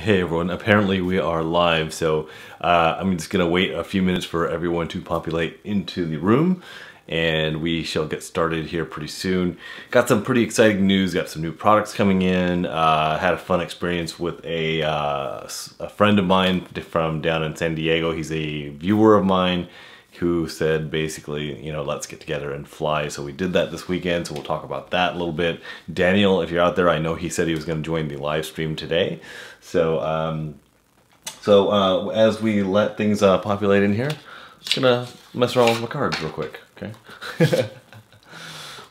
Hey everyone, apparently we are live, so I'm just going to wait a few minutes for everyone to populate into the room, and we shall get started here pretty soon. Got some pretty exciting news, got some new products coming in, had a fun experience with a friend of mine from down in San Diego. He's a viewer of mine who said basically, you know, let's get together and fly. So we did that this weekend, so we'll talk about that a little bit. Daniel, if you're out there, I know he said he was going to join the live stream today. So, as we let things populate in here, I'm just going to mess around with my cards real quick, okay?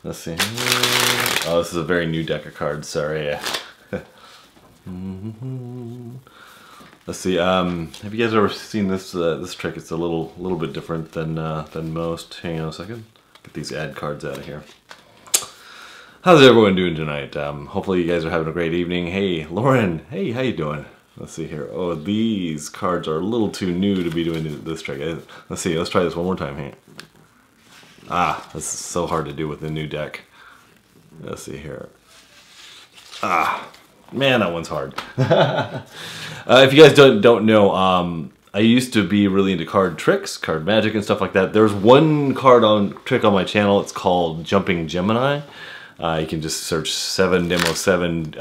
Let's see. Oh, this is a very new deck of cards, sorry. Let's see. Have you guys ever seen this this trick? It's a little bit different than most. Hang on a second. Get these ad cards out of here. How's everyone doing tonight? Hopefully you guys are having a great evening. Hey, Lauren. Hey, how you doing? Let's see here. Oh, these cards are a little too new to be doing this trick. Let's see. Let's try this one more time. Hey. Ah, this is so hard to do with the new deck. Let's see here. Ah. Man, that one's hard. If you guys don't know, I used to be really into card tricks, card magic and stuff like that. There's one trick on my channel. It's called Jumping Gemini. You can just search 7 Demo 7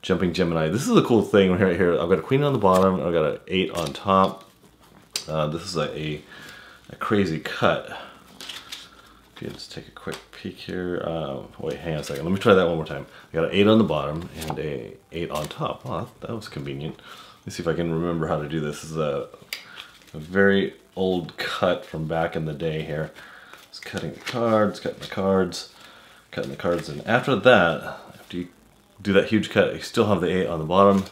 Jumping Gemini. This is a cool thing right here. I've got a queen on the bottom. I've got an 8 on top. This is a crazy cut. Let's take a quick peek here. Wait, hang on a second. Let me try that one more time. I got an 8 on the bottom and a 8 on top. Wow, that was convenient. Let's see if I can remember how to do this. This is a very old cut from back in the day here. Just cutting the cards, cutting the cards, and after that, after you do that huge cut, you still have the 8 on the bottom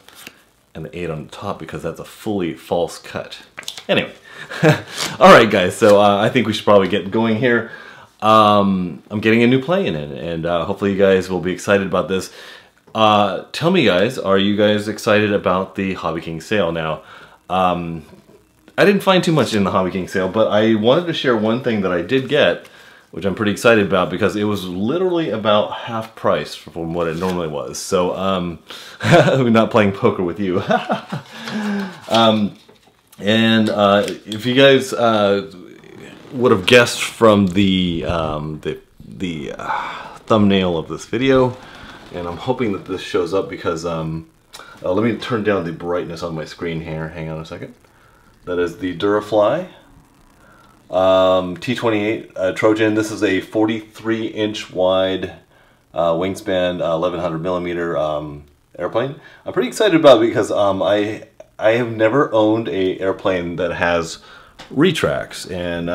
and the 8 on the top because that's a fully false cut. Anyway, all right, guys. So I think we should probably get going here. I'm getting a new play-in and hopefully you guys will be excited about this. Tell me, guys, are you guys excited about the Hobby King sale? Now, I didn't find too much in the Hobby King sale, but I wanted to share one thing that I did get, which I'm pretty excited about because it was literally about half price from what it normally was. So, I'm not playing poker with you. If you guys would have guessed from the thumbnail of this video, and I'm hoping that this shows up because let me turn down the brightness on my screen here. Hang on a second. That is the Durafly T28 Trojan. This is a 43-inch wide wingspan, 1100 millimeter airplane. I'm pretty excited about it because I have never owned a airplane that has retracts, and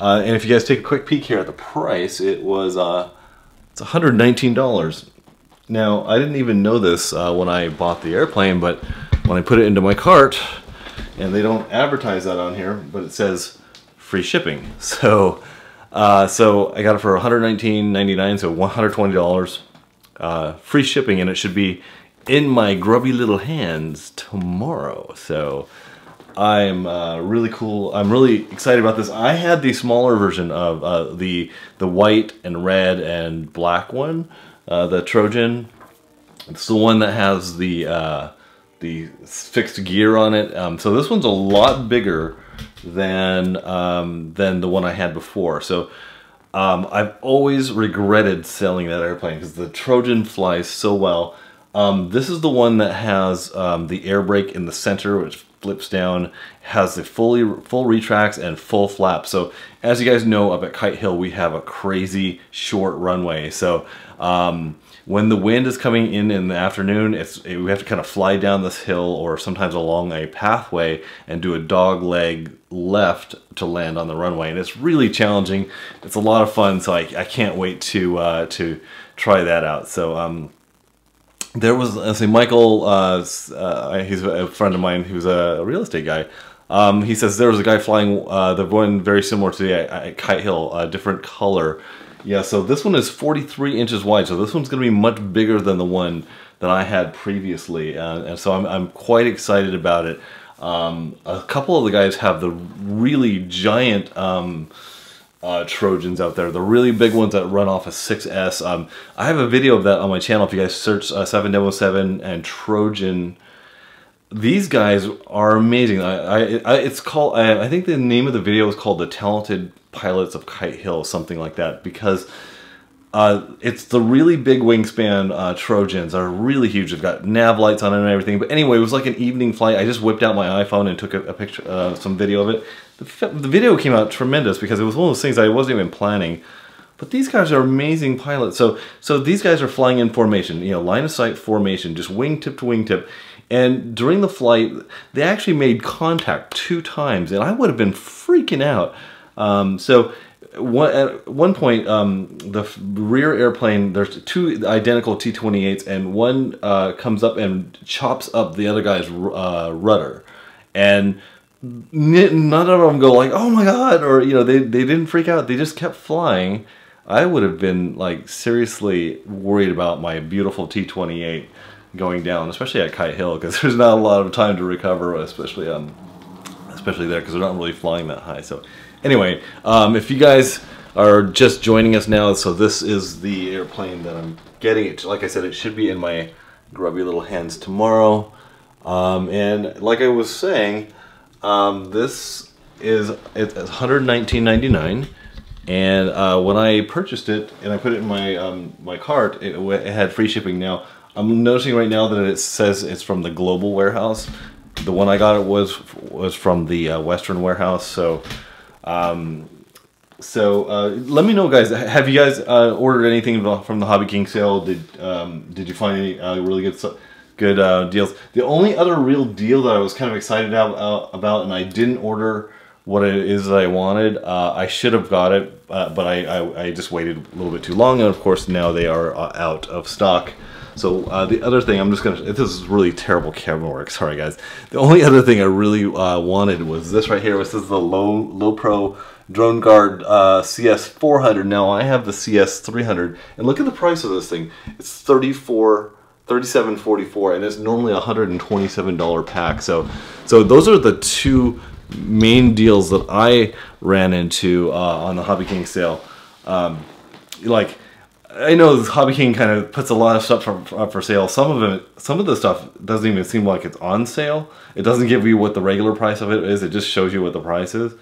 if you guys take a quick peek here at the price, it's $119. Now, I didn't even know this when I bought the airplane, but when I put it into my cart, and they don't advertise that on here, but it says free shipping. So so I got it for $119.99, so $120 free shipping, and it should be in my grubby little hands tomorrow. So I'm really cool. I'm really excited about this. I had the smaller version of the white and red and black one, the Trojan. It's the one that has the fixed gear on it. So this one's a lot bigger than the one I had before. So I've always regretted selling that airplane because the Trojan flies so well. This is the one that has the air brake in the center, which flips down, has the full retracts and full flaps. So as you guys know, up at Kite Hill we have a crazy short runway. So when the wind is coming in the afternoon, we have to kind of fly down this hill or sometimes along a pathway and do a dog leg left to land on the runway, and it's really challenging. It's a lot of fun, so I can't wait to try that out. So there was, let's see, Michael, he's a friend of mine who's a real estate guy. He says there was a guy flying the one very similar to the Kite Hill, a different color. Yeah, so this one is 43 inches wide, so this one's going to be much bigger than the one that I had previously, and so I'm quite excited about it. A couple of the guys have the really giant Trojans out there, the really big ones that run off a 6S. I have a video of that on my channel. If you guys search 707 and Trojan, these guys are amazing. It's called, I think the name of the video is called The Talented Pilots of Kite Hill, something like that, because it's the really big wingspan Trojans are really huge. They've got nav lights on it and everything. But anyway, it was like an evening flight. I just whipped out my iPhone and took a picture, some video of it. The video came out tremendous because it was one of those things I wasn't even planning. But these guys are amazing pilots. So these guys are flying in formation, you know, line of sight formation, just wingtip to wingtip. And during the flight, they actually made contact 2 times, and I would have been freaking out. At one point, the rear airplane, there's 2 identical T-28s, and one comes up and chops up the other guy's rudder. And none of them go like, oh my god, or, you know, they didn't freak out. They just kept flying. I would have been like seriously worried about my beautiful T-28 going down, especially at Kite Hill, because there's not a lot of time to recover, especially there, because they're not really flying that high. So anyway, if you guys are just joining us now, so this is the airplane that I'm getting. Like I said, it should be in my grubby little hands tomorrow. And like I was saying, this is, it's $119.99, and when I purchased it and I put it in my my cart, it had free shipping. Now I'm noticing right now that it says it's from the global warehouse. The one I got it was from the Western warehouse. So let me know, guys. Have you guys ordered anything from the Hobby King sale? Did you find any really good deals? The only other real deal that I was kind of excited about, and I didn't order what it is that I wanted. I should have got it, but I just waited a little bit too long, and of course now they are out of stock. So the other thing, this is really terrible camera work, sorry guys. The only other thing I really wanted was this right here. This is the Low Pro Drone Guard CS400. Now I have the CS300, and look at the price of this thing. It's $37.44, and it's normally a $127 pack. So those are the 2 main deals that I ran into on the Hobby King sale. Like, I know Hobby King kind of puts a lot of stuff up for sale. Some of the stuff doesn't even seem like it's on sale. It doesn't give you what the regular price of it is. It just shows you what the price is.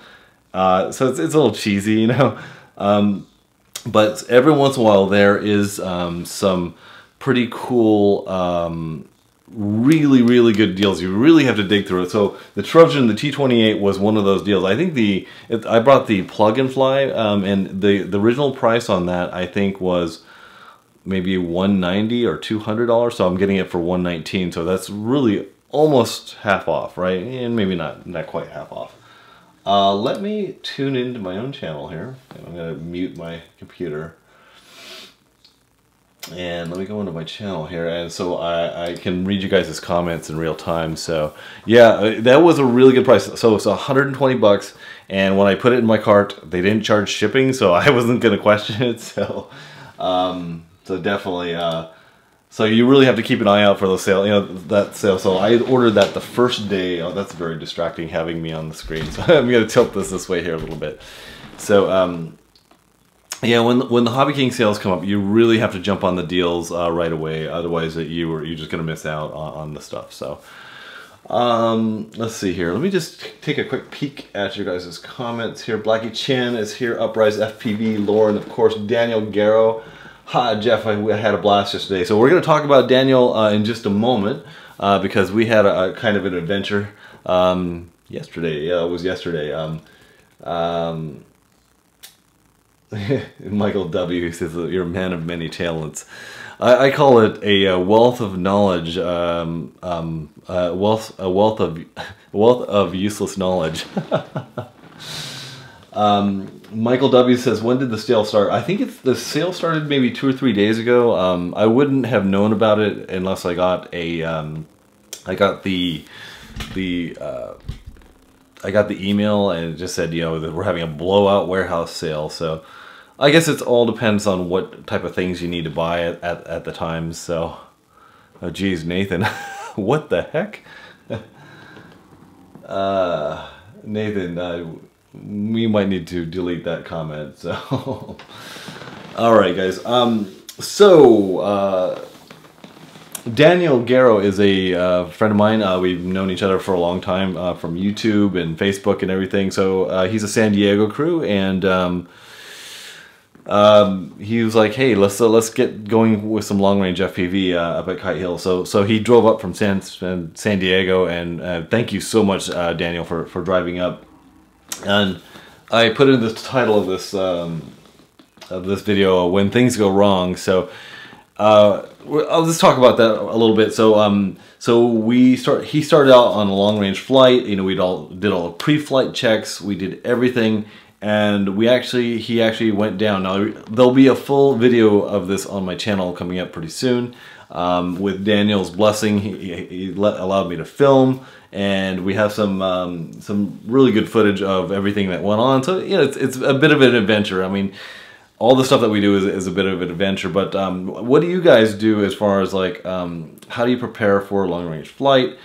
So it's a little cheesy, you know. But every once in a while there is some pretty cool, really good deals. You really have to dig through it. So the Trojan, the T-28 was one of those deals. I think I brought the plug and fly, and the original price on that I think was maybe $190 or $200. So I'm getting it for $119. So that's really almost half off, right? And maybe not quite half off. Let me tune into my own channel here, and I'm gonna mute my computer. And let me go into my channel here, and so I can read you guys' comments in real time. So yeah, that was a really good price. So it's 120 bucks, and when I put it in my cart, they didn't charge shipping, so I wasn't gonna question it. So so definitely, so you really have to keep an eye out for those sale, you know, that sale. So I ordered that the first day. Oh, that's very distracting having me on the screen. So I'm gonna tilt this way here a little bit. So yeah, when the Hobby King sales come up, you really have to jump on the deals right away. Otherwise, you're just gonna miss out on the stuff. So let's see here. Let me just take a quick peek at your guys' comments here. Blackie Chin is here. Uprise FPV, Lauren, of course, Daniel Garrow. Hi, Jeff. I had a blast yesterday. So we're gonna talk about Daniel in just a moment because we had a kind of an adventure yesterday. Yeah, it was yesterday. Michael W. says that you're a man of many talents. I call it a wealth of knowledge, a wealth of useless knowledge. Michael W. says, when did the sale start? I think the sale started maybe 2 or 3 days ago. I wouldn't have known about it unless I got the email, and it just said, you know, that we're having a blowout warehouse sale. So I guess it all depends on what type of things you need to buy at the time. So, oh geez, Nathan, what the heck? Nathan, we might need to delete that comment. So, all right, guys. Daniel Garrow is a friend of mine. We've known each other for a long time from YouTube and Facebook and everything. So he's a San Diego crew, and he was like, "Hey, let's get going with some long range FPV up at Kite Hill." So he drove up from San Diego, and thank you so much, Daniel, for driving up. And I put in the title of this video, "When Things Go Wrong." So I'll just talk about that a little bit. So he started out on a long range flight. You know, did all the pre-flight checks. We did everything. And he actually went down. Now, there'll be a full video of this on my channel coming up pretty soon. With Daniel's blessing, he allowed me to film, and we have some really good footage of everything that went on. So, you know, it's a bit of an adventure. I mean, all the stuff that we do is a bit of an adventure. But what do you guys do as far as like how do you prepare for a long range flight?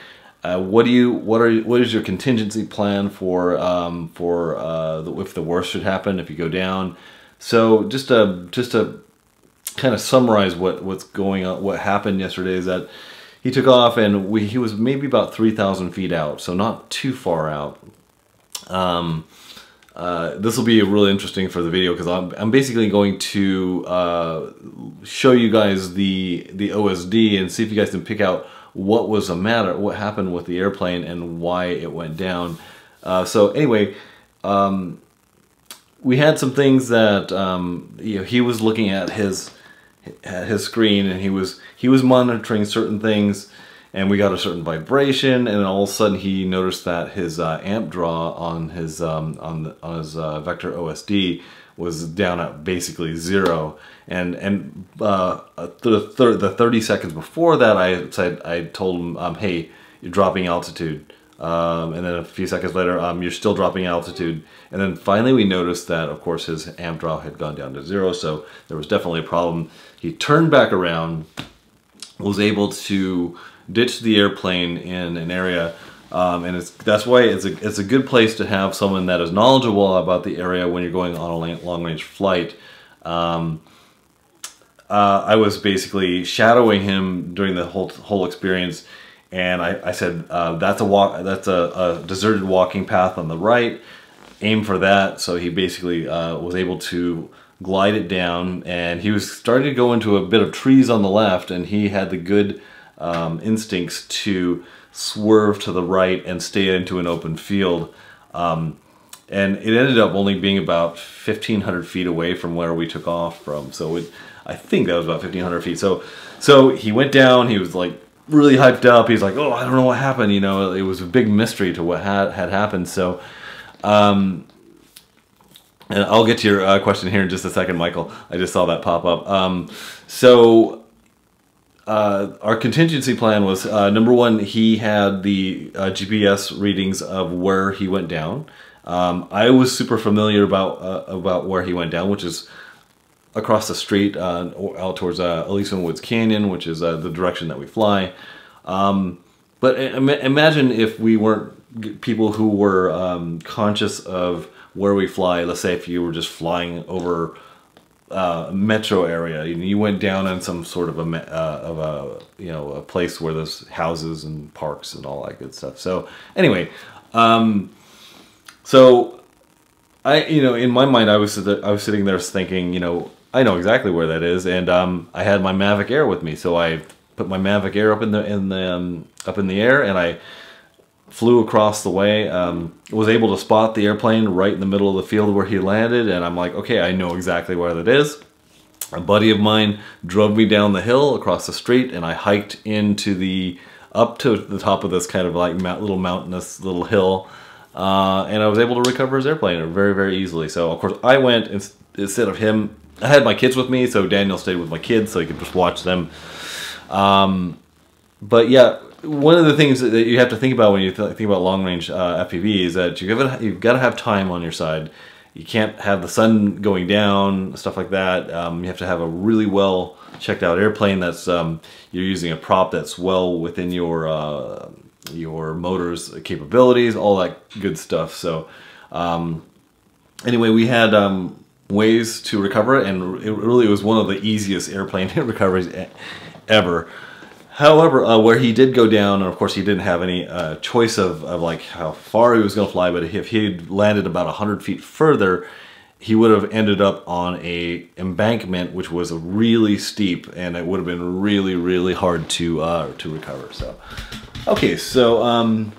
What is your contingency plan for if the worst should happen, if you go down? So just to kind of summarize what's going on, what happened yesterday is that he took off, and he was maybe about 3,000 feet out, so not too far out. This will be really interesting for the video because I'm basically going to show you guys the OSD and see if you guys can pick out what was the matter, what happened with the airplane, and why it went down. So anyway, we had some things that you know, he was looking at his screen, and he was monitoring certain things, and we got a certain vibration, and all of a sudden he noticed that his amp draw on his Vector OSD was down at basically 0, and the 30 seconds before that, I told him, hey, you're dropping altitude, and then a few seconds later, you're still dropping altitude, and then finally we noticed that, of course, his amp draw had gone down to 0, so there was definitely a problem. He turned back around, was able to ditch the airplane in an area. And that's why it's a good place to have someone that is knowledgeable about the area when you're going on a long-range flight. I was basically shadowing him during the whole experience, and I said, that's a deserted walking path on the right. Aim for that. So he basically was able to glide it down, and he was starting to go into a bit of trees on the left, and he had the good instincts to swerve to the right and stay into an open field, and it ended up only being about 1,500 feet away from where we took off from. So I think that was about 1,500 feet. So he went down. He was like really hyped up. He's like, "Oh, I don't know what happened." You know, it was a big mystery to what had happened. So, and I'll get to your question here in just a second, Michael. I just saw that pop up. Our contingency plan was, number one, he had the GPS readings of where he went down. I was super familiar about where he went down, which is across the street out towards Elysian Woods Canyon, which is the direction that we fly. But imagine if we weren't people who were conscious of where we fly. Let's say if you were just flying over metro area, you went down on some sort of a place where there's houses and parks and all that good stuff. So anyway, so in my mind, I was sitting there thinking, I know exactly where that is, and I had my Mavic Air with me, so I put my Mavic Air up in the air, and I flew across the way, was able to spot the airplane right in the middle of the field where he landed, and I'm like, okay, I know exactly where that is. A buddy of mine drove me down the hill across the street, and I hiked up to the top of this kind of like little mountainous little hill, and I was able to recover his airplane very, very easily. So of course I went, instead of him, I had my kids with me, so Daniel stayed with my kids so he could just watch them. But yeah, one of the things that you have to think about when you think about long-range FPV is that you've got to have time on your side. You can't have the sun going down, stuff like that. You have to have a really well checked out airplane that's you're using a prop that's well within your motor's capabilities, all that good stuff. So anyway, we had ways to recover it, and it really was one of the easiest airplane recoveries ever. However, where he did go down, and of course he didn't have any choice of like how far he was going to fly, but if he had landed about 100 feet further, he would have ended up on a embankment which was really steep, and it would have been really hard to recover. So, okay, so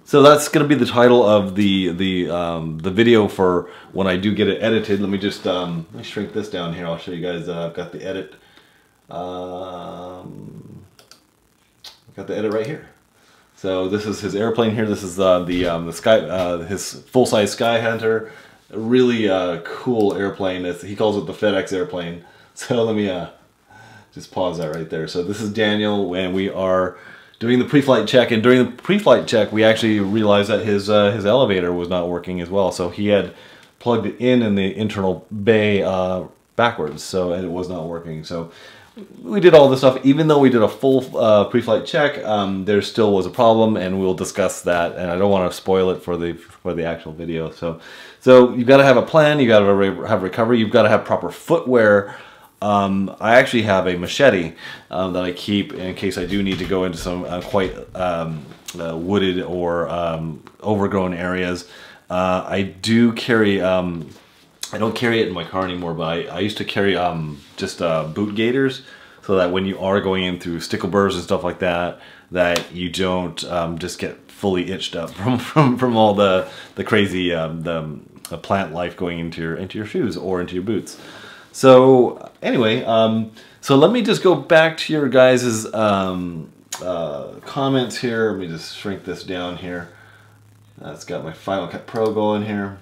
so that's going to be the title of the video for when I do get it edited. Let me just let me shrink this down here. I'll show you guys. I've got the edit. Got the edit right here. So this is his airplane here. This is the Sky, his full-size Sky Hunter. A really cool airplane. He calls it the FedEx airplane. So let me just pause that right there. So this is Daniel, and we are doing the pre-flight check. And during the pre-flight check, we actually realized that his elevator was not working as well. So he had plugged it in the internal bay backwards, so and it was not working. So we did all this stuff. Even though we did a full pre-flight check, there still was a problem, and we'll discuss that. And I don't want to spoil it for the actual video. So you've got to have a plan. You got to have recovery. You've got to have proper footwear. I actually have a machete that I keep in case I do need to go into some quite wooded or overgrown areas. I do carry. I don't carry it in my car anymore, but I used to carry just boot gaiters, so that when you are going in through stickleburrs and stuff like that, that you don't just get fully itched up from all the crazy the plant life going into your shoes or into your boots. So anyway, so let me just go back to your guys's comments here. Let me just shrink this down here. It's got my Final Cut Pro going here.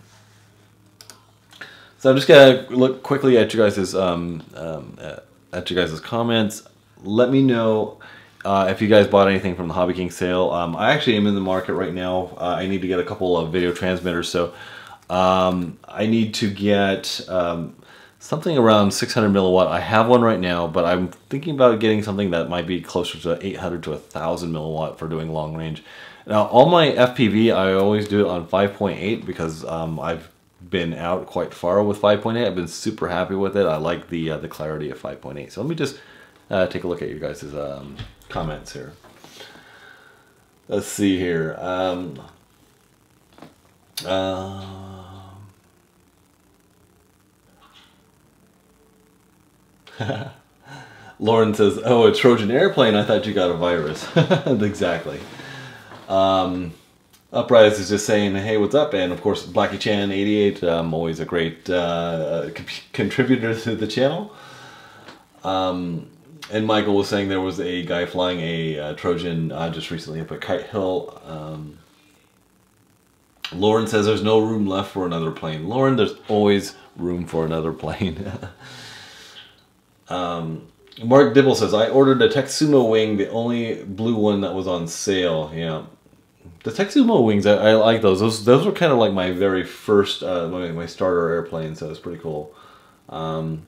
So I'm just gonna look quickly at you guys' comments. Let me know if you guys bought anything from the Hobby King sale. I actually am in the market right now. I need to get a couple of video transmitters, so I need to get something around 600 milliwatt. I have one right now, but I'm thinking about getting something that might be closer to 800 to 1000 milliwatt for doing long range. Now, all my FPV, I always do it on 5.8 because I've been out quite far with 5.8. I've been super happy with it. I like the clarity of 5.8. So let me just take a look at you guys' comments here. Let's see here. Lauren says, "Oh, a Trojan airplane. I thought you got a virus." Exactly. Uprise is just saying, "Hey, what's up?" And of course, Blackie Chan 88, always a great contributor to the channel. And Michael was saying there was a guy flying a Trojan just recently up at Kite Hill. Lauren says there's no room left for another plane. Lauren, there's always room for another plane. Mark Dibble says, "I ordered a Texumo wing, the only blue one that was on sale." Yeah. The Texumo wings, I like those. Those were kind of like my very first, my starter airplane, so it's pretty cool. And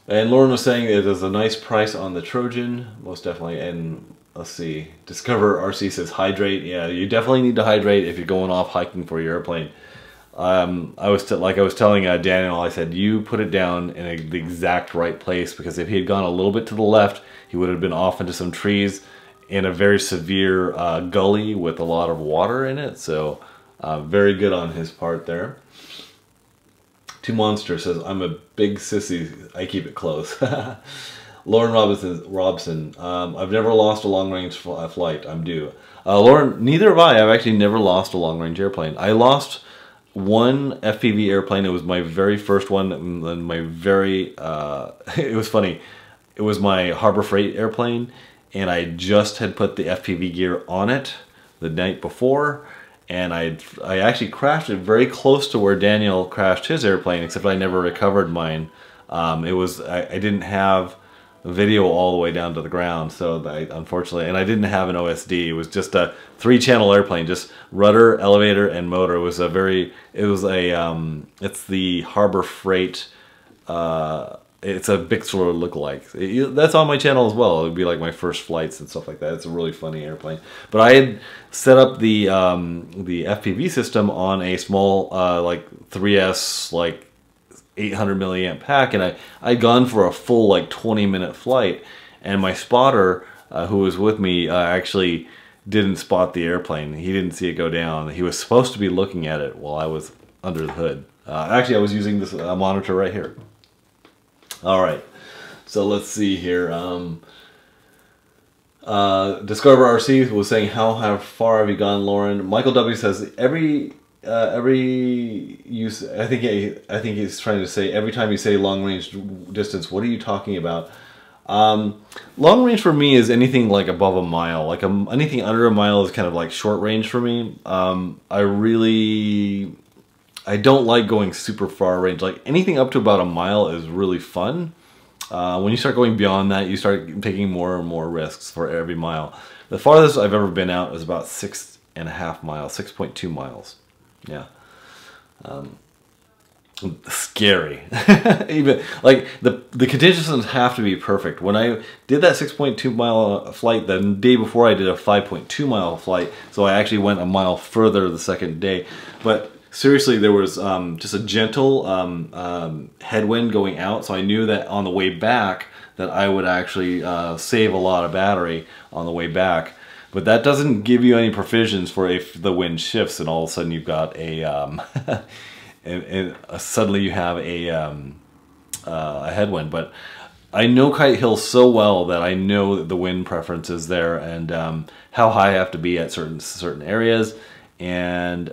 Lauren was saying it is a nice price on the Trojan, most definitely. And let's see, Discover RC says hydrate. Yeah, you definitely need to hydrate if you're going off hiking for your airplane. I was telling Daniel, I said, you put it down in the exact right place, because if he had gone a little bit to the left, he would have been off into some trees in a very severe gully with a lot of water in it. So very good on his part there. Two Monster says, "I'm a big sissy, I keep it close." Lauren Robson, "I've never lost a long-range flight. I'm due." Lauren, neither have I. I've actually never lost a long-range airplane. I lost one FPV airplane. It was my very first one, and my very, it was funny. It was my Harbor Freight airplane, and I just had put the FPV gear on it the night before, and I actually crashed it very close to where Daniel crashed his airplane, except I never recovered mine. I didn't have video all the way down to the ground, so unfortunately, and I didn't have an OSD. It was just a 3-channel airplane, just rudder, elevator, and motor. It was it's the Harbor Freight it's a big sort of lookalike. That's on my channel as well. It would be like my first flights and stuff like that. It's a really funny airplane. But I had set up the FPV system on a small like 3S like 800 milliamp pack, and I'd gone for a full like 20-minute flight, and my spotter who was with me actually didn't spot the airplane. He didn't see it go down. He was supposed to be looking at it while I was under the hood. Actually, I was using this monitor right here. All right, so let's see here. Discover RC was saying, how far have you gone, Lauren? Michael W says every use. I think he's trying to say every time you say long range distance, what are you talking about? Long range for me is anything like above a mile. Like anything under a mile is kind of like short range for me. I don't like going super far range. Like anything up to about a mile is really fun. When you start going beyond that, you start taking more and more risks for every mile. The farthest I've ever been out is about 6.5 miles, 6.2 miles. Yeah. Scary. Even like the contingencies have to be perfect. When I did that 6.2 mile flight, the day before I did a 5.2 mile flight, so I actually went a mile further the second day. But seriously, there was just a gentle headwind going out, so I knew that on the way back that I would actually save a lot of battery on the way back. But that doesn't give you any provisions for if the wind shifts and all of a sudden you've got a and suddenly you have a headwind. But I know Kite Hill so well that I know that the wind preference is there, and how high I have to be at certain areas, and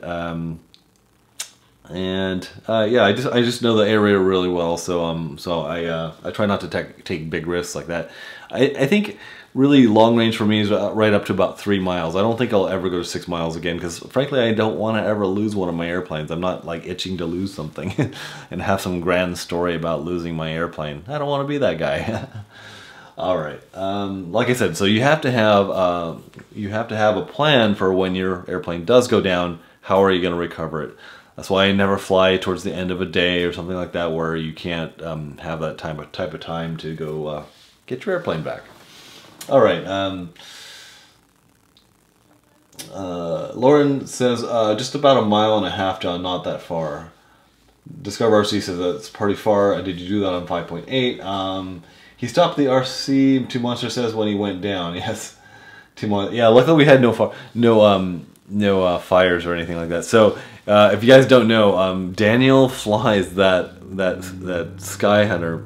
yeah, I just know the area really well. So I try not to take big risks like that. I think really long range for me is right up to about 3 miles. I don't think I'll ever go to 6 miles again, because frankly I don't want to ever lose one of my airplanes. I'm not like itching to lose something and have some grand story about losing my airplane. I don't want to be that guy. All right, like I said, so you have to have a plan for when your airplane does go down. How are you going to recover it? That's why I never fly towards the end of a day or something like that, where you can't have that type of time to go get your airplane back. All right. Lauren says just about 1.5 miles, John. Not that far. Discover RC says that's pretty far. Did you do that on 5.8? He stopped the RC. Two Monster says when he went down. Yes. Yeah. Luckily we had no fires or anything like that. So if you guys don't know, Daniel flies that Sky Hunter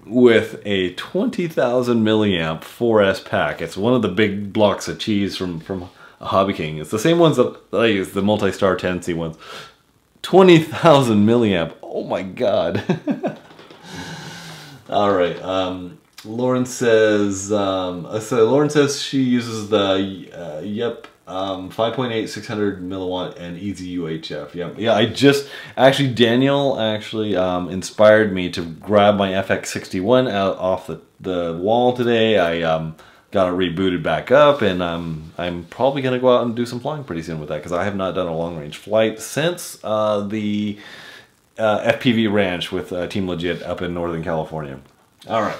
with a 20,000 milliamp 4S pack. It's one of the big blocks of cheese from Hobby King. It's the same ones that I use, the multi-star Tendency ones. 20,000 milliamp. Oh my god. All right. Lauren says. Lauren says she uses the Yep 5.8 600 milliwatt and easy UHF. Yeah. Daniel actually inspired me to grab my FX61 out off the wall today. I got it rebooted back up, and I'm probably gonna go out and do some flying pretty soon with that, because I have not done a long range flight since the FPV Ranch with Team Legit up in Northern California. All right.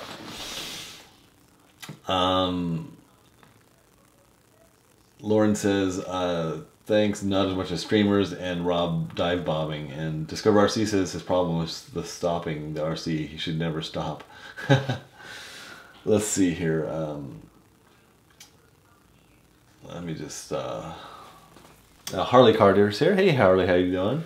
Lauren says, thanks, not as much as streamers and Rob dive bombing. And Discover RC says his problem was the stopping the RC. He should never stop. Let's see here. Let me just... Harley Carter's here. Hey, Harley, how you doing?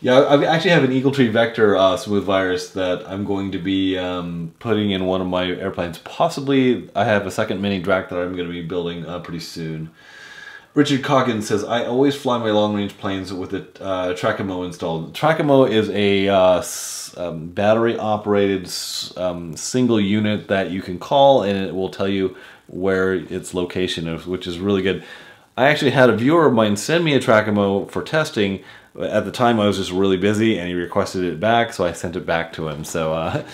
Yeah, I actually have an Eagle Tree Vector smooth virus that I'm going to be putting in one of my airplanes. Possibly, I have a second mini Drac that I'm going to be building pretty soon. Richard Coggins says, I always fly my long-range planes with a Tracamo installed. Tracamo is a battery-operated single unit that you can call, and it will tell you where its location is, which is really good. I actually had a viewer of mine send me a Tracamo for testing. At the time I was just really busy, and he requested it back, so I sent it back to him. So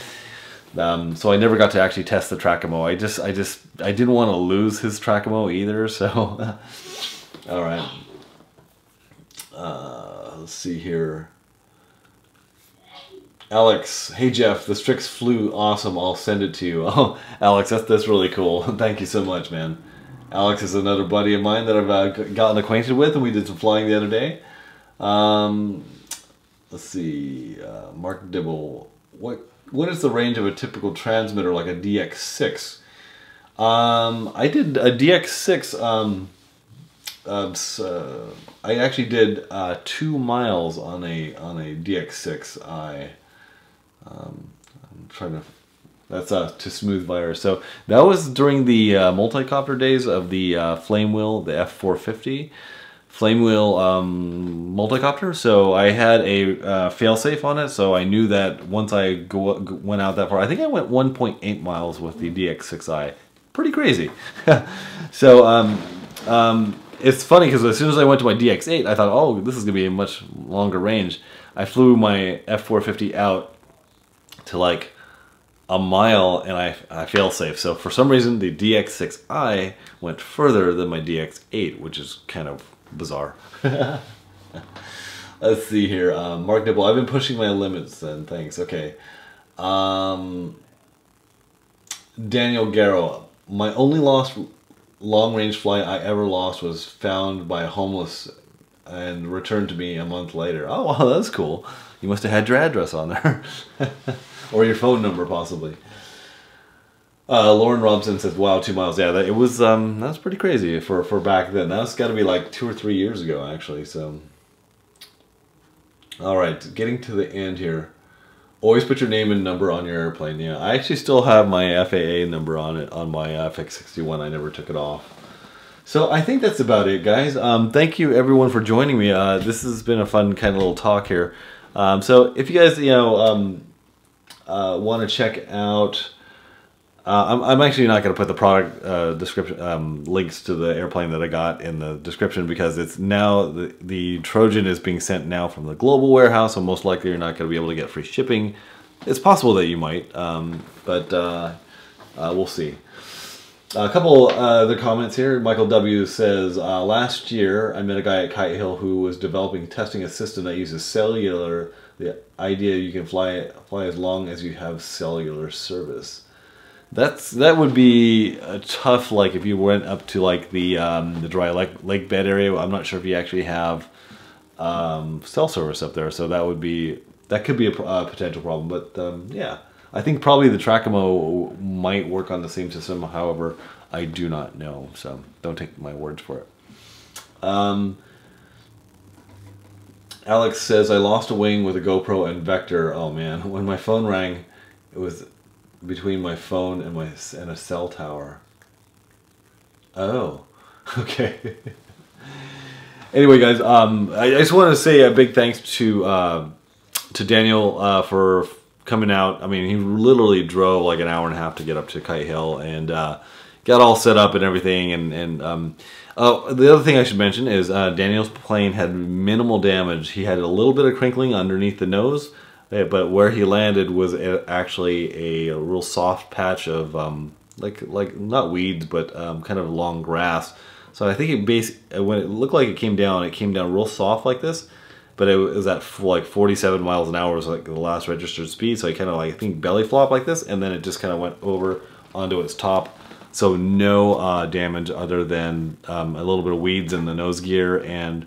so I never got to actually test the Tracamo. I didn't want to lose his Tracamo either, so all right. Let's see here. Alex, hey Jeff, the Strix flew awesome. I'll send it to you. Oh, Alex, that's really cool. Thank you so much, man. Alex is another buddy of mine that I've gotten acquainted with, and we did some flying the other day. Let's see, Mark Dibble. What is the range of a typical transmitter like a DX6? I did a DX6. I actually did 2 miles on a DX6i. I'm trying to. That's to smooth wire. So that was during the multi-copter days of the Flamewheel, the F450 Flamewheel multi-copter. So I had a failsafe on it, so I knew that once I went out that far, I think I went 1.8 miles with the DX6i. Pretty crazy. So it's funny because as soon as I went to my DX8, I thought, oh, this is going to be a much longer range. I flew my F450 out to like a mile and I fail safe. So for some reason the DX6i went further than my DX8, which is kind of bizarre. Let's see here. Mark Nibble, I've been pushing my limits then, thanks. Okay. Daniel Garrow, my only long-range flight I ever lost was found by a homeless and returned to me a month later. Oh, wow, that's cool. You must have had your address on there. Or your phone number, possibly. Lauren Robson says, wow, 2 miles. Yeah, that was pretty crazy for back then. That's got to be like 2 or 3 years ago, actually. So, all right, getting to the end here. Always put your name and number on your airplane. Yeah, I actually still have my FAA number on it on my FX61. I never took it off. So I think that's about it, guys. Thank you, everyone, for joining me. This has been a fun kind of little talk here. So if you guys, want to check out, I'm actually not going to put the product description links to the airplane that I got in the description because it's now the Trojan is being sent now from the global warehouse, so most likely you're not going to be able to get free shipping. It's possible that you might, but we'll see. A couple other comments here. Michael W. says, last year I met a guy at Kite Hill who was testing a system that uses cellular. The idea you can fly as long as you have cellular service. That would be tough. Like if you went up to like the dry lake bed area. I'm not sure if you actually have cell service up there, so that could be a potential problem. But yeah, I think probably the Tracamo might work on the same system. However, I do not know, so don't take my words for it. Alex says, I lost a wing with a GoPro and Vector. Oh man, when my phone rang, it was between my phone and a cell tower. Oh, okay. Anyway, guys, I just want to say a big thanks to Daniel for coming out. I mean, he literally drove like an hour and a half to get up to Kite Hill and got all set up and everything. Oh, the other thing I should mention is Daniel's plane had minimal damage. He had a little bit of crinkling underneath the nose, but where he landed was actually a real soft patch of like not weeds, but kind of long grass. So I think when it looked like it came down real soft like this, but it was at like 47 miles an hour was like the last registered speed. So he kind of like, I think, belly flop like this, and then it just kind of went over onto its top. So no damage other than a little bit of weeds in the nose gear and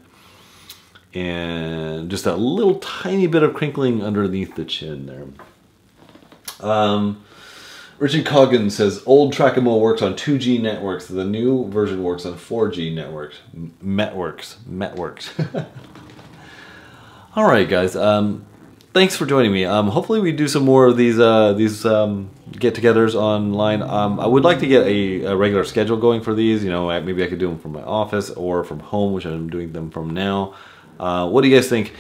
just a little tiny bit of crinkling underneath the chin there. Richard Coggin says, old Tracamo works on 2G networks. The new version works on 4G networks. Metworks. All right, guys. Thanks for joining me. Hopefully we do some more of these get-togethers online. I would like to get a regular schedule going for these. You know, maybe I could do them from my office or from home, which I'm doing them from now. What do you guys think?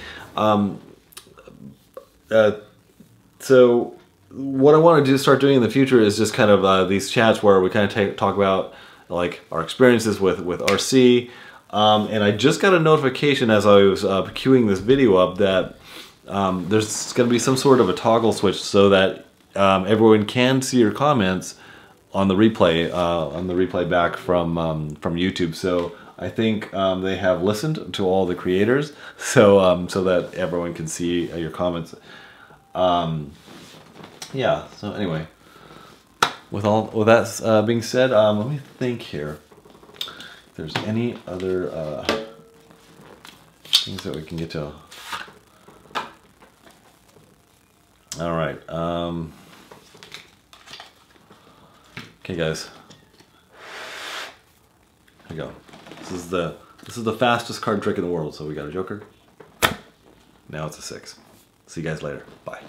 So what I want to start doing in the future is just kind of these chats where we kind of talk about like our experiences with RC. And I just got a notification as I was queuing this video up that there's going to be some sort of a toggle switch so that everyone can see your comments on the replay back from YouTube. So I think they have listened to all the creators, so so that everyone can see your comments. Yeah, so anyway, with that being said, let me think here if there's any other things that we can get to. All right, okay guys, here we go. This is the fastest card trick in the world. So we got a joker, now it's a 6. See you guys later, bye.